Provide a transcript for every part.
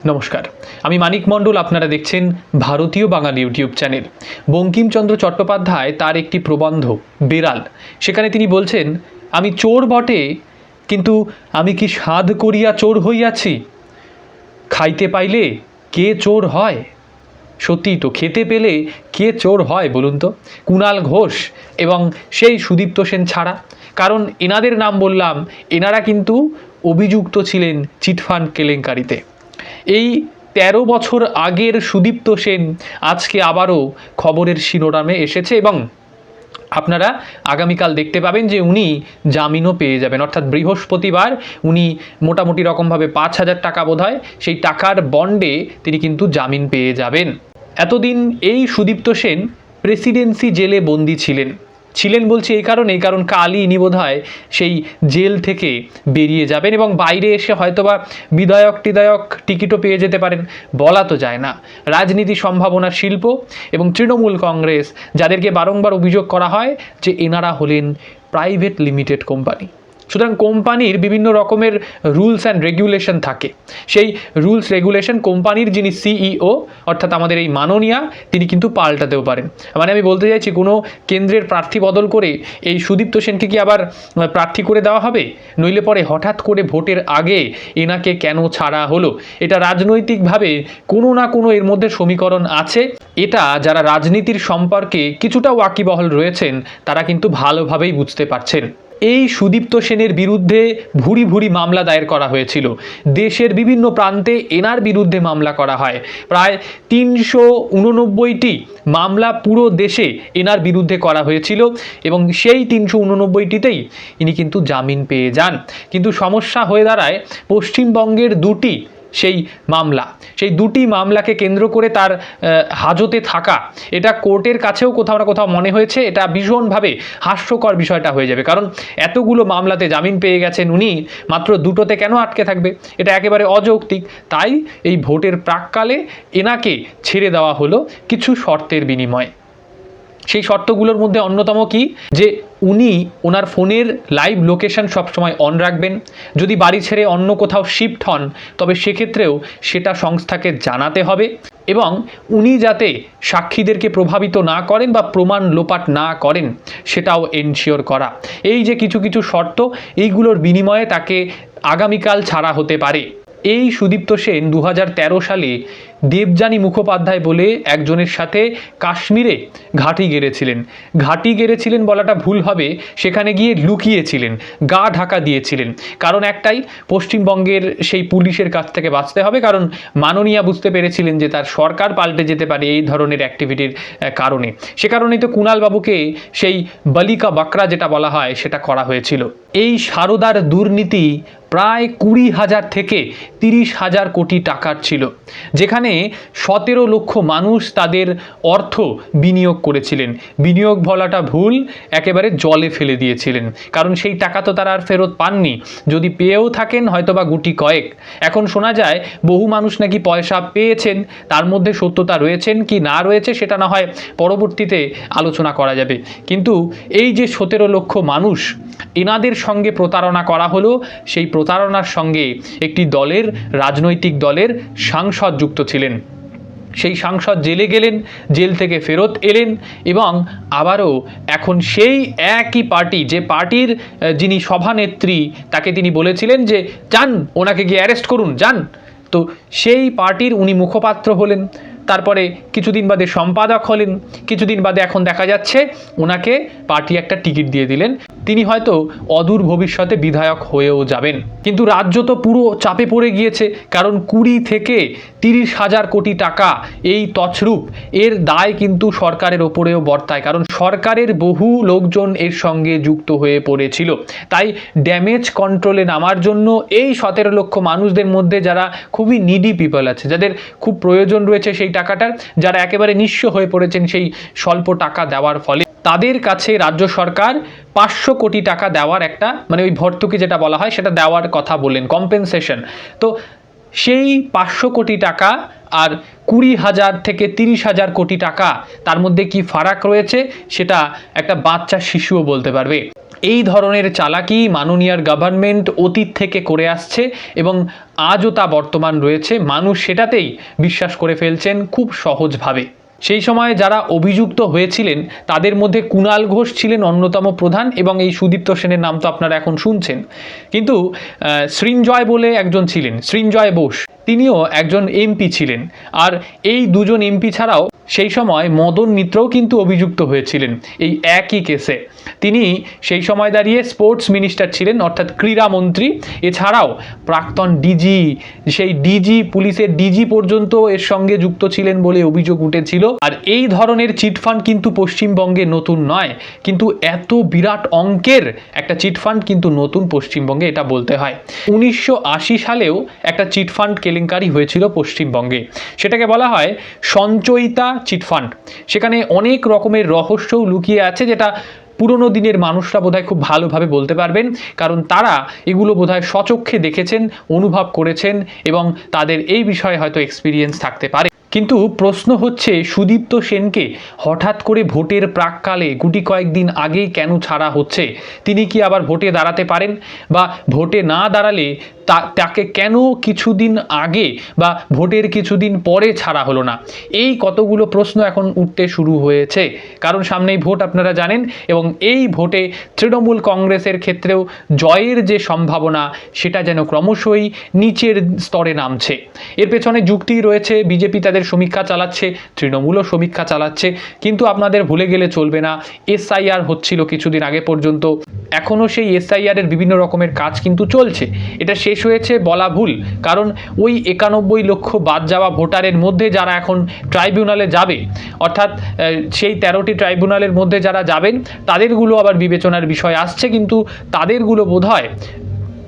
নমস্কার, আমি মানিক মণ্ডল। আপনারা দেখছেন ভারতীয় বাঙালি ইউটিউব চ্যানেল। বঙ্কিমচন্দ্র চট্টোপাধ্যায় তার একটি প্রবন্ধ বেড়াল, সেখানে তিনি বলছেন, আমি চোর বটে, কিন্তু আমি কি সাধ করিয়া চোর হইয়াছি? খাইতে পাইলে কে চোর হয়? সত্যিই তো, খেতে পেলে কে চোর হয় বলুন তো? কুণাল ঘোষ এবং সেই সুদীপ্ত সেন ছাড়া। কারণ এনাদের নাম বললাম, এনারা কিন্তু অভিযুক্ত ছিলেন চিটফান্ড কেলেঙ্কারিতে। এই ১৩ বছর আগের সুদীপ্ত সেন আজকে আবারও খবরের শিরোনামে এসেছে এবং আপনারা আগামীকাল দেখতে পাবেন যে উনি জামিনও পেয়ে যাবেন। অর্থাৎ বৃহস্পতিবার উনি মোটামুটি রকমভাবে ৫,০০০ টাকা বোধ হয়, সেই টাকার বন্ডে তিনি কিন্তু জামিন পেয়ে যাবেন। এতদিন এই সুদীপ্ত সেন প্রেসিডেন্সি জেলে বন্দী ছিলেন বলছি এই কারণ কালই ইনি বোধ হয় সেই জেল থেকে বেরিয়ে যাবেন এবং বাইরে এসে হয়তোবা বিধায়ক টিকিটও পেয়ে যেতে পারেন, বলা তো যায় না। রাজনীতি সম্ভাবনার শিল্প এবং তৃণমূল কংগ্রেস, যাদেরকে বারংবার অভিযোগ করা হয় যে এনারা হলেন প্রাইভেট লিমিটেড কোম্পানি। সুতরাং কোম্পানির বিভিন্ন রকমের রুলস অ্যান্ড রেগুলেশন থাকে। সেই রুলস রেগুলেশন কোম্পানির যিনি সিইও অর্থাৎ আমাদের এই মাননীয়া, তিনি কিন্তু পাল্টাতেও পারেন। মানে আমি বলতে চাইছি, কোনো কেন্দ্রের প্রার্থী বদল করে এই সুদীপ্ত সেনকে কি আবার প্রার্থী করে দেওয়া হবে? নইলে পরে হঠাৎ করে ভোটের আগে এনাকে কেন ছাড়া হলো? এটা রাজনৈতিকভাবে কোনো না কোনো এর মধ্যে সমীকরণ আছে। এটা যারা রাজনীতির সম্পর্কে কিছুটা ওয়াকিবহল রয়েছেন তারা কিন্তু ভালোভাবেই বুঝতে পারছেন। এই সুদীপ্ত সেনের বিরুদ্ধে ভুরি ভুরি মামলা দায়ের করা হয়েছিল। দেশের বিভিন্ন প্রান্তে এনার বিরুদ্ধে মামলা করা হয়। প্রায় ৩৮৯টি মামলা পুরো দেশে এনার বিরুদ্ধে করা হয়েছিল এবং সেই ৩89টিতেই ইনি কিন্তু জামিন পেয়ে যান। কিন্তু সমস্যা হয়ে দাঁড়ায় পশ্চিমবঙ্গের সেই দুটি মামলাকে কেন্দ্র করে তার হাজতে থাকা, এটা কোর্টের কাছেও কোথাও না কোথাও মনে হয়েছে এটা ভীষণভাবে হাস্যকর বিষয়টা হয়ে যাবে। কারণ এতগুলো মামলাতে জামিন পেয়ে গেছেন উনি, মাত্র দুটোতে কেন আটকে থাকবে? এটা একেবারে অযৌক্তিক। তাই এই ভোটের প্রাককালে এনাকে ছেড়ে দেওয়া হলো কিছু শর্তের বিনিময়ে। সেই শর্তগুলোর মধ্যে অন্যতম কি, যে উনি ওনার ফোনের লাইভ লোকেশন সবসময় অন রাখবেন। যদি বাড়ি ছেড়ে অন্য কোথাও শিফট হন তবে সেক্ষেত্রেও সেটা সংস্থাকে জানাতে হবে এবং উনি যাতে সাক্ষীদেরকে প্রভাবিত না করেন বা প্রমাণ লোপাট না করেন সেটাও এনশিওর করা। এই যে কিছু কিছু শর্ত, এইগুলোর বিনিময়ে তাকে আগামীকাল ছাড়া হতে পারে। এই সুদীপ্ত সেন ২০১৩ সালে দেবযানী মুখোপাধ্যায় বলে একজনের সাথে কাশ্মীরে ঘাঁটি গেড়েছিলেন বলাটা ভুল হবে, সেখানে গিয়ে লুকিয়েছিলেন, গা ঢাকা দিয়েছিলেন। কারণ একটাই, পশ্চিমবঙ্গের সেই পুলিশের কাছ থেকে বাঁচতে হবে। কারণ মাননীয়া বুঝতে পেরেছিলেন যে তার সরকার পাল্টে যেতে পারে এই ধরনের অ্যাক্টিভিটির কারণে। সে কারণেই তো কুণালবাবুকে সেই বালিকা বাকরা যেটা বলা হয় সেটা করা হয়েছিল। এই সারদার দুর্নীতি প্রায় ২০,০০০ থেকে ৩০,০০০ কোটি টাকার ছিল, যেখানে ১৭ লক্ষ মানুষ তাদের অর্থ বিনিয়োগ করেছিলেন। বিনিয়োগ বলাটা ভুল, একেবারে জলে ফেলে দিয়েছিলেন। কারণ সেই টাকা তো তারা আর ফেরত পাননি, যদি পেয়েও থাকেন হয়তোবা গুটি কয়েক। এখন শোনা যায় বহু মানুষ নাকি পয়সা পেয়েছেন, তার মধ্যে সত্যতা রয়েছেন কি না রয়েছে সেটা না হয় পরবর্তীতে আলোচনা করা যাবে। কিন্তু এই যে ১৭ লক্ষ মানুষ, এনাদের সঙ্গে প্রতারণা করা হলো। সেই প্রতারণার সঙ্গে একটি রাজনৈতিক দলের সাংসদ যুক্ত ছিলেন। সেই সাংসদ জেলে গেলেন, জেল থেকে ফেরত এলেন এবং আবারও এখন সেই একই পার্টি, যে পার্টির যিনি সভানেত্রী, তাকে তিনি বলেছিলেন যে যান ওনাকে গিয়ে অ্যারেস্ট করুন, যান। তো সেই পার্টির উনি মুখপাত্র হলেন, তারপরে কিছুদিন বাদে সম্পাদক হলেন, কিছুদিন বাদে এখন দেখা যাচ্ছে ওনাকে পার্টি একটা টিকিট দিয়ে দিলেন। তিনি হয়তো অদূর ভবিষ্যতে বিধায়ক হয়েও যাবেন। কিন্তু রাজ্য তো পুরো চাপে পড়ে গিয়েছে, কারণ ২০ থেকে ৩০,০০০ কোটি টাকা এই তছরূপ, এর দায় কিন্তু সরকারের ওপরেও বর্তায়। কারণ সরকারের বহু লোকজন এর সঙ্গে যুক্ত হয়ে পড়েছিল। তাই ড্যামেজ কন্ট্রোলে নামার জন্য এই ১৭ লক্ষ মানুষদের মধ্যে যারা খুবই নিডি পিপল আছে, যাদের খুব প্রয়োজন রয়েছে সেই টাকাটার, যারা একেবারে নিঃস্ব হয়ে পড়েছেন সেই স্বল্প টাকা দেওয়ার ফলে, তাদের কাছে রাজ্য সরকার ৫০০ কোটি টাকা দেওয়ার একটা, মানে ওই ভর্তুকি যেটা বলা হয় সেটা দেওয়ার কথা বললেন, কম্পেনসেশন। তো সেই ৫০০ কোটি টাকা আর ২০,০০০ থেকে ৩০,০০০ কোটি টাকা, তার মধ্যে কি ফারাক রয়েছে সেটা একটা বাচ্চা শিশুও বলতে পারবে। এই ধরনের চালাকি মাননীয়ার গভর্নমেন্ট অতীত থেকে করে আসছে এবং আজও তা বর্তমান রয়েছে। মানুষ সেটাতেই বিশ্বাস করে ফেলছেন খুব সহজভাবে। সেই সময় যারা অভিযুক্ত হয়েছিলেন তাদের মধ্যে কুণাল ঘোষ ছিলেন অন্যতম প্রধান, এবং এই সুদীপ্ত সেনের নাম তো আপনারা এখন শুনছেন। কিন্তু সৃঞ্জয় বলে একজন ছিলেন, সৃঞ্জয় বোস, তিনিও একজন এমপি ছিলেন। আর এই দুজন এমপি ছাড়াও সেই সময় মদন মিত্রও কিন্তু অভিযুক্ত হয়েছিলেন এই একই কেসে। তিনি সেই সময় দাঁড়িয়ে স্পোর্টস মিনিস্টার ছিলেন, অর্থাৎ ক্রীড়ামন্ত্রী। এছাড়াও প্রাক্তন ডিজি, সেই ডিজি, পুলিশের ডিজি পর্যন্ত এর সঙ্গে যুক্ত ছিলেন বলে অভিযোগ উঠেছিল। আর এই ধরনের চিটফান্ড কিন্তু পশ্চিমবঙ্গে নতুন নয়, কিন্তু এত বিরাট অঙ্কের একটা চিটফান্ড কিন্তু নতুন পশ্চিমবঙ্গে, এটা বলতে হয়। 1980 সালেও একটা চিটফান্ড কেলেঙ্কারি হয়েছিল পশ্চিমবঙ্গে, সেটাকে বলা হয় সঞ্চয়িতা চিটফান্ড। সেখানে অনেক রকমের রহস্যও লুকিয়ে আছে, যেটা পুরনো দিনের মানুষরা বোধহয় খুব ভালোভাবে বলতে পারবেন, কারণ তারা এগুলো বোধহয় স্বচক্ষে দেখেছেন, অনুভব করেছেন, এবং তাদের এই বিষয়ে হয়তো এক্সপিরিয়েন্স থাকতে পারে। কিন্তু প্রশ্ন হচ্ছে, সুদীপ্ত সেনকে হঠাৎ করে ভোটের প্রাককালে গুটি কয়েকদিন আগেই কেন ছাড়া হচ্ছে? তিনি কি আবার ভোটে দাঁড়াতে পারেন? বা ভোটে না দাঁড়ালে তাকে কেন কিছুদিন আগে বা ভোটের কিছুদিন পরে ছাড়া হলো না? এই কতগুলো প্রশ্ন এখন উঠতে শুরু হয়েছে, কারণ সামনেই ভোট আপনারা জানেন, এবং এই ভোটে তৃণমূল কংগ্রেসের ক্ষেত্রেও জয়ের যে সম্ভাবনা সেটা যেন ক্রমশই নিচের স্তরে নামছে। এর পেছনে যুক্তি রয়েছে, বিজেপি তাদের সমীক্ষা চালাচ্ছে, তৃণমূলও সমীক্ষা চালাচ্ছে, কিন্তু আপনাদের ভুলে গেলে চলবে না, এসআইআর হচ্ছিল কিছুদিন আগে পর্যন্ত, এখনও সেই এসআইআরের বিভিন্ন রকমের কাজ কিন্তু চলছে। এটা শেষ হয়েছে বলা ভুল, কারণ ওই 91 লক্ষ বাদ যাওয়া ভোটারের মধ্যে যারা এখন ট্রাইব্যুনালে যাবে, অর্থাৎ সেই 13টি ট্রাইব্যুনালের মধ্যে যারা যাবেন তাদেরগুলো আবার বিবেচনার বিষয় আসছে, কিন্তু তাদেরগুলো বোধহয়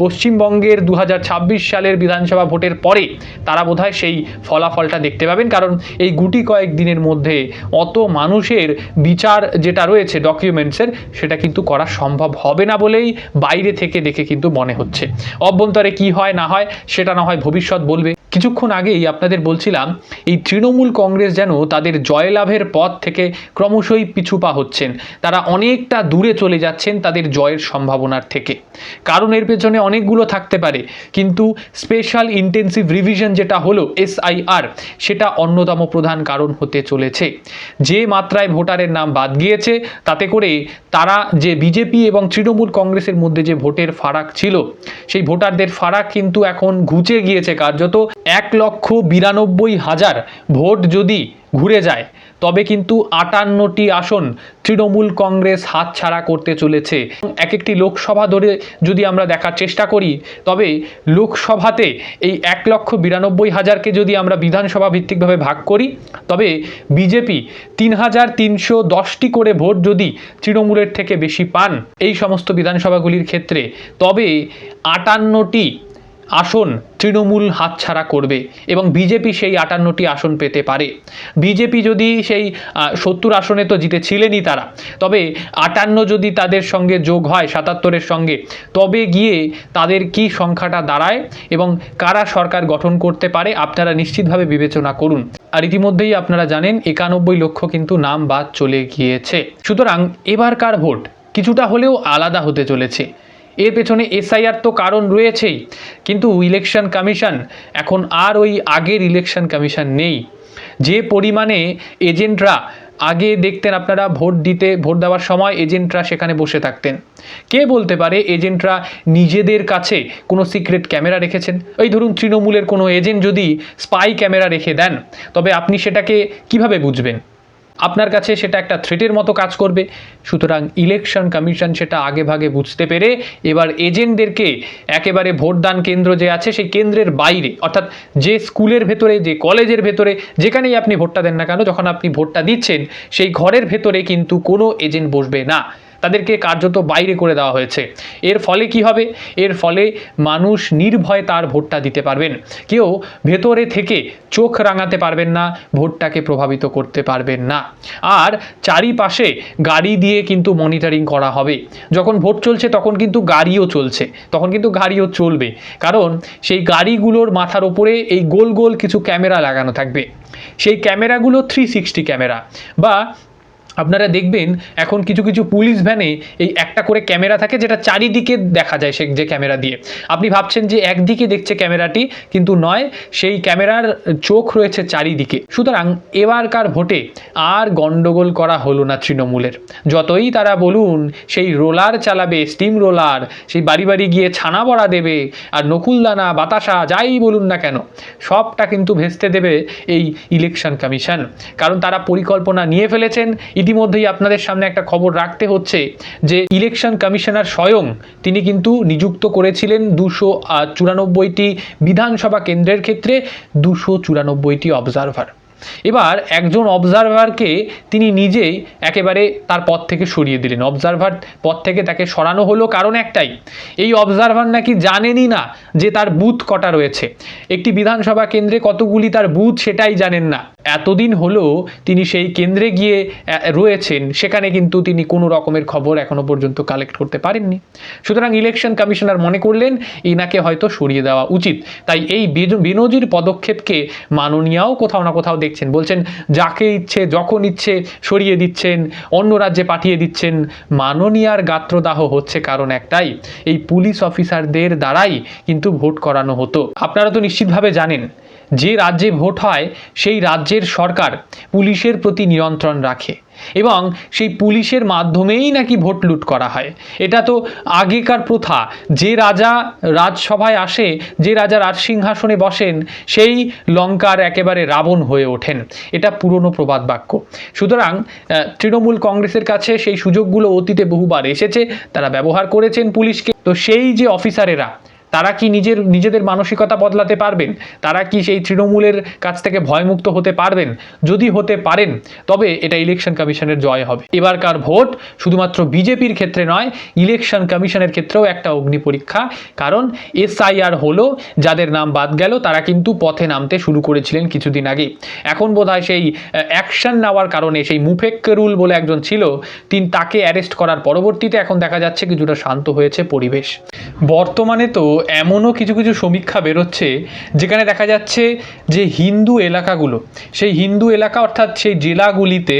পশ্চিমবঙ্গের 2026 সালের বিধানসভা ভোটের পরে তারা বোধহয় সেই ফলাফলটা দেখতে পাবেন, কারণ এই গুটি কয়েক দিনের মধ্যে অত মানুষের বিচার যেটা রয়েছে ডকুমেন্টসের, সেটা কিন্তু করা সম্ভব হবে না বলেই বাইরে থেকে দেখে কিন্তু মনে হচ্ছে। অভ্যন্তরে কি হয় না হয় সেটা না হয় ভবিষ্যৎ বলবে। কিছুক্ষণ আগেই আপনাদের বলছিলাম, এই তৃণমূল কংগ্রেস যেন তাদের জয়লাভের পথ থেকে ক্রমশই পিছু পা হচ্ছেন, তারা অনেকটা দূরে চলে যাচ্ছেন তাদের জয়ের সম্ভাবনার থেকে। কারণ এর পেছনে অনেকগুলো থাকতে পারে, কিন্তু স্পেশাল ইন্টেন্সিভ রিভিশন যেটা হলো এসআইআর, সেটা অন্যতম প্রধান কারণ হতে চলেছে। যে মাত্রায় ভোটারের নাম বাদ গিয়েছে, তাতে করে তারা যে বিজেপি এবং তৃণমূল কংগ্রেসের মধ্যে যে ভোটের ফারাক ছিল, সেই ভোটারদের ফারাক কিন্তু এখন ঘুচে গিয়েছে কার্যত। 1,92,000 ভোট যদি ঘুরে যায়, তবে কিন্তু 58টি আসন তৃণমূল কংগ্রেস হাতছাড়া করতে চলেছে। এক একটি লোকসভা ধরে যদি আমরা দেখার চেষ্টা করি, তবে লোকসভাতে এই 1,92,000কে যদি আমরা বিধানসভা ভিত্তিকভাবে ভাগ করি, তবে বিজেপি 3,310টি করে ভোট যদি তৃণমূলের থেকে বেশি পান এই সমস্ত বিধানসভাগুলির ক্ষেত্রে, তবে 58টি আসন তৃণমূল হাতছাড়া করবে এবং বিজেপি সেই 58টি আসন পেতে পারে। বিজেপি যদি সেই 70 আসনে তো জিতেছিলেনই তারা, তবে 58 যদি তাদের সঙ্গে যোগ হয় 77-এর সঙ্গে, তবে গিয়ে তাদের কি সংখ্যাটা দাঁড়ায় এবং কারা সরকার গঠন করতে পারে আপনারা নিশ্চিতভাবে বিবেচনা করুন। আর ইতিমধ্যেই আপনারা জানেন 91 লক্ষ কিন্তু নাম বাদ চলে গিয়েছে। সুতরাং এবারকার ভোট কিছুটা হলেও আলাদা হতে চলেছে। এর পেছনে এসআইআর তো কারণ রয়েছেই, কিন্তু ইলেকশন কমিশন এখন আর ওই আগের ইলেকশন কমিশন নেই। যে পরিমাণে এজেন্টরা আগে দেখতেন আপনারা ভোট দেওয়ার সময় এজেন্টরা সেখানে বসে থাকতেন, কে বলতে পারে এজেন্টরা নিজেদের কাছে কোনো সিক্রেট ক্যামেরা রেখেছেন? ওই ধরুন তৃণমূলের কোনো এজেন্ট যদি স্পাই ক্যামেরা রেখে দেন, তবে আপনি সেটাকে কিভাবে বুঝবেন? আপনার কাছে সেটা একটা থ্রেটের মতো কাজ করবে। সুতরাং ইলেকশন কমিশন সেটা আগে ভাগে বুঝতে পেরে এবার এজেন্টদেরকে একেবারে ভোটদান কেন্দ্র যে আছে সেই কেন্দ্রের বাইরে, অর্থাৎ যে স্কুলের ভেতরে, যে কলেজের ভেতরে, যেখানেই আপনি ভোটটা দেন না কেন, যখন আপনি ভোটটা দিচ্ছেন সেই ঘরের ভেতরে কিন্তু কোনো এজেন্ট বসবে না, তাদেরকে কার্যত বাইরে করে দেওয়া হয়েছে। এর ফলে কি হবে? এর ফলে মানুষ নির্ভয়ে তার ভোটটা দিতে পারবেন, কেউ ভেতরে থেকে চোখ রাঙাতে পারবেন না, ভোটটাকে প্রভাবিত করতে পারবেন না। আর চারিপাশে গাড়ি দিয়ে কিন্তু মনিটরিং করা হবে। যখন ভোট চলছে তখন কিন্তু গাড়িও চলছে, তখন কিন্তু গাড়িও চলবে, কারণ সেই গাড়িগুলোর মাথার ওপরে এই গোল গোল কিছু ক্যামেরা লাগানো থাকবে। সেই ক্যামেরাগুলো 360 ক্যামেরা, বা আপনারা দেখবেন এখন কিছু কিছু পুলিশ ভ্যানে এই একটা করে ক্যামেরা থাকে, যেটা চারিদিকে দেখা যায়। সে যে ক্যামেরা দিয়ে আপনি ভাবছেন যে একদিকে দেখছে ক্যামেরাটি, কিন্তু নয়, সেই ক্যামেরার চোখ রয়েছে চারিদিকে। সুতরাং এবারকার ভোটে আর গন্ডগোল করা হলো না তৃণমূলের। যতই তারা বলুন সেই রোলার চালাবে, স্টিম রোলার, সেই বাড়ি বাড়ি গিয়ে ছানা বড়া দেবে, আর নকুলদানা বাতাসা যাই বলুন না কেন, সবটা কিন্তু ভেস্তে দেবে এই ইলেকশন কমিশন। কারণ তারা পরিকল্পনা নিয়ে ফেলেছেন। ইতিমধ্যেই আপনাদের সামনে একটা খবর রাখতে হচ্ছে যে ইলেকশন কমিশনার স্বয়ং তিনি কিন্তু নিযুক্ত করেছিলেন 294টি বিধানসভা কেন্দ্রের ক্ষেত্রে 294টি অবজারভার। এবার একজন অবজারভারকে তিনি নিজেই একেবারে তার পদ থেকে সরিয়ে দিলেন। অবজারভার পদ থেকে তাকে সরানো হলো কারণ একটাই, এই অবজারভার নাকি জানেনই না যে তার বুথ কটা রয়েছে, একটি বিধানসভা কেন্দ্রে কতগুলি তার বুথ সেটাই জানেন না। এতদিন হলো তিনি সেই কেন্দ্রে গিয়ে রয়েছেন, সেখানে কিন্তু তিনি কোনো রকমের খবর এখনো পর্যন্ত কালেক্ট করতে পারেননি। সুতরাং ইলেকশন কমিশনার মনে করলেন ইনাকে হয়তো সরিয়ে দেওয়া উচিত। তাই এই বেনজির পদক্ষেপকে মাননীয়াও কোথাও না কোথাও দেখছেন, বলছেন যাকে ইচ্ছে যখন ইচ্ছে সরিয়ে দিচ্ছেন, অন্য রাজ্যে পাঠিয়ে দিচ্ছেন। মাননীয়ার গাত্রদাহ হচ্ছে কারণ একটাই, এই পুলিশ অফিসারদের দ্বারাই কিন্তু ভোট করানো হতো। আপনারা তো নিশ্চিতভাবে জানেন যে রাজ্যে ভোট হয় সেই রাজ্যের সরকার পুলিশের প্রতি নিয়ন্ত্রণ রাখে এবং সেই পুলিশের মাধ্যমেই নাকি ভোট লুট করা হয়। এটা তো আগেকার প্রথা। যে রাজা রাজসভায় আসে, যে রাজা রাজসিংহাসনে বসেন, সেই লঙ্কার একেবারে রাবণ হয়ে ওঠেন। এটা পুরনো প্রবাদ বাক্য। সুতরাং তৃণমূল কংগ্রেসের কাছে সেই সুযোগগুলো অতীতে বহুবার এসেছে, তারা ব্যবহার করেছেন পুলিশকে। তো সেই যে অফিসারেরা, তারা কি নিজেদের মানসিকতা বদলাতে পারবেন? তারা কি সেই তৃণমূলের কাছ থেকে ভয়মুক্ত হতে পারবেন? যদি হতে পারেন তবে এটা ইলেকশন কমিশনের জয় হবে। এবারকার ভোট শুধুমাত্র বিজেপির ক্ষেত্রে নয়, ইলেকশন কমিশনের ক্ষেত্রেও একটা অগ্নি পরীক্ষা। কারণ SIR হলো, যাদের নাম বাদ গেল তারা কিন্তু পথে নামতে শুরু করেছিলেন কিছুদিন আগে। এখন বোধহয় সেই অ্যাকশন নেওয়ার কারণে, সেই মুফেক্কেরুল বলে একজন ছিল, তাকে অ্যারেস্ট করার পরবর্তীতে এখন দেখা যাচ্ছে কিছুটা শান্ত হয়েছে পরিবেশ। বর্তমানে তো এমনও কিছু কিছু সমীক্ষা বেরোচ্ছে যেখানে দেখা যাচ্ছে যে হিন্দু এলাকাগুলো, সেই হিন্দু এলাকা অর্থাৎ সেই জেলাগুলিতে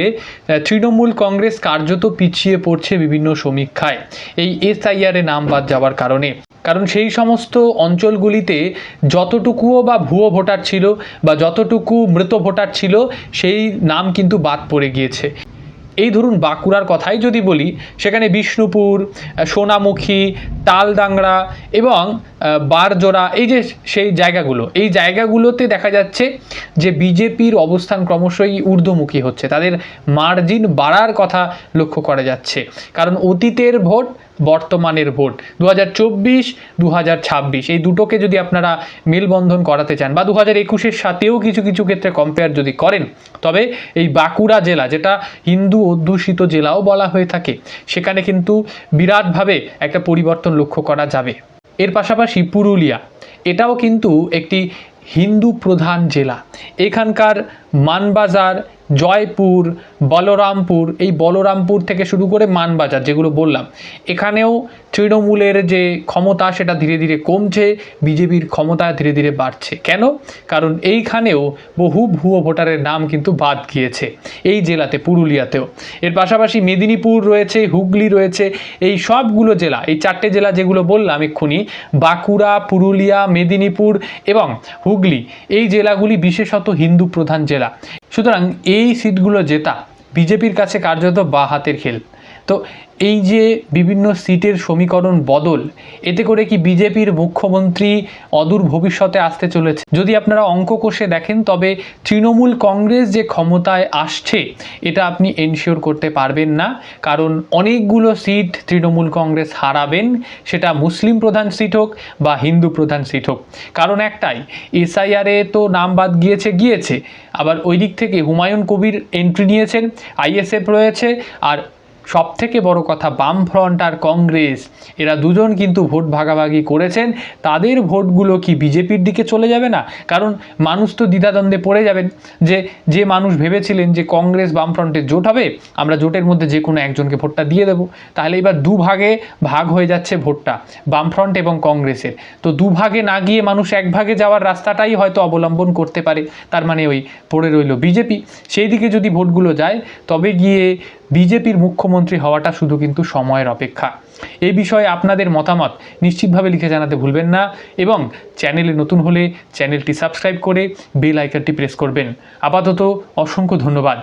তৃণমূল কংগ্রেস কার্যত পিছিয়ে পড়ছে বিভিন্ন সমীক্ষায়, এই SIR এ নাম বাদ যাওয়ার কারণে। কারণ সেই সমস্ত অঞ্চলগুলিতে যতটুকুও বা ভুয়ো ভোটার ছিল বা যতটুকু মৃত ভোটার ছিল, সেই নাম কিন্তু বাদ পড়ে গিয়েছে। এই ধরুন বাঁকুড়ার কথাই যদি বলি, সেখানে বিষ্ণুপুর, সোনামুখী, তালদাংড়া এবং বারজোড়া, এই যে সেই জায়গাগুলো, এই জায়গাগুলোতে দেখা যাচ্ছে যে বিজেপির অবস্থান ক্রমশই ঊর্ধ্বমুখী হচ্ছে, তাদের মার্জিন বাড়ার কথা লক্ষ্য করা যাচ্ছে। কারণ অতীতের ভোট, বর্তমানের ভোট, 2024, 2026 এই দুটোকে যদি আপনারা মেলবন্ধন করাতে চান বা 2021-এর সাথেও কিছু কিছু ক্ষেত্রে কম্পেয়ার যদি করেন, তবে এই বাঁকুড়া জেলা, যেটা হিন্দু অধ্যুষিত জেলাও বলা হয়ে থাকে, সেখানে কিন্তু বিরাটভাবে একটা পরিবর্তন লক্ষ্য করা যাবে। এর পাশাপাশি পুরুলিয়া, এটাও কিন্তু একটি হিন্দু প্রধান জেলা। এখানকার মানবাজার, জয়পুর, বলরামপুর, এই বলরামপুর থেকে শুরু করে মানবাজার যেগুলো বললাম, এখানেও তৃণমূলের যে ক্ষমতা সেটা ধীরে ধীরে কমছে, বিজেপির ক্ষমতা ধীরে ধীরে বাড়ছে। কেন? কারণ এইখানেও বহু ভুয়ো ভোটারের নাম কিন্তু বাদ গিয়েছে এই জেলাতে, পুরুলিয়াতেও। এর পাশাপাশি মেদিনীপুর রয়েছে, হুগলি রয়েছে, এই সবগুলো জেলা, এই চারটে জেলা যেগুলো বললাম এক্ষুনি, বাঁকুড়া, পুরুলিয়া, মেদিনীপুর এবং হুগলি, এই জেলাগুলি বিশেষত হিন্দু প্রধান জেলা। সুতরাং এই সিটগুলো জেতা বিজেপির কাছে কার্যত বাঁ হাতের খেল। তো এই যে বিভিন্ন সিটের সমীকরণ বদল, এতে করে কি বিজেপির মুখ্যমন্ত্রী অদূর ভবিষ্যতে আসতে চলেছে? যদি আপনারা অঙ্ক কষে দেখেন, তবে তৃণমূল কংগ্রেস যে ক্ষমতায় আসছে এটা আপনি এনশিওর করতে পারবেন না। কারণ অনেকগুলো সিট তৃণমূল কংগ্রেস হারাবেন, সেটা মুসলিম প্রধান সিট হোক বা হিন্দু প্রধান সিট হোক। কারণ একটাই, SIR এ তো নাম বাদ গিয়েছে, আবার ওই দিক থেকে হুমায়ুন কবির এন্ট্রি নিয়েছেন, ISF রয়েছে, আর সবথেকে বড় কথা, বামফ্রন্ট আর কংগ্রেস এরা দুজন কিন্তু ভোট ভাগাভাগি করেছেন। তাদের ভোটগুলো কি বিজেপির দিকে চলে যাবে না? কারণ মানুষ তো দ্বিধাদ্বন্দ্বে পড়ে যাবেন, যে মানুষ ভেবেছিলেন যে কংগ্রেস বামফ্রন্টের জোট হবে, আমরা জোটের মধ্যে যে কোনো একজনকে ভোটটা দিয়ে দেবো, তাহলে এবার দুভাগে ভাগ হয়ে যাচ্ছে ভোটটা, বামফ্রন্ট এবং কংগ্রেসের। তো দুভাগে না গিয়ে মানুষ এক ভাগে যাওয়ার রাস্তাটাই হয়তো অবলম্বন করতে পারে। তার মানে ওই পড়ে রইল বিজেপি। সেই দিকে যদি ভোটগুলো যায়, তবে গিয়ে বিজেপির মুখ্যমন্ত্রী হওয়াটা শুধু কিন্তু সময়ের অপেক্ষা। এই বিষয়ে আপনাদের মতামত নিশ্চিতভাবে লিখে জানাতে ভুলবেন না, এবং চ্যানেলে নতুন হলে চ্যানেলটি সাবস্ক্রাইব করে বেল আইকনটি প্রেস করবেন। আপাতত অসংখ্য ধন্যবাদ।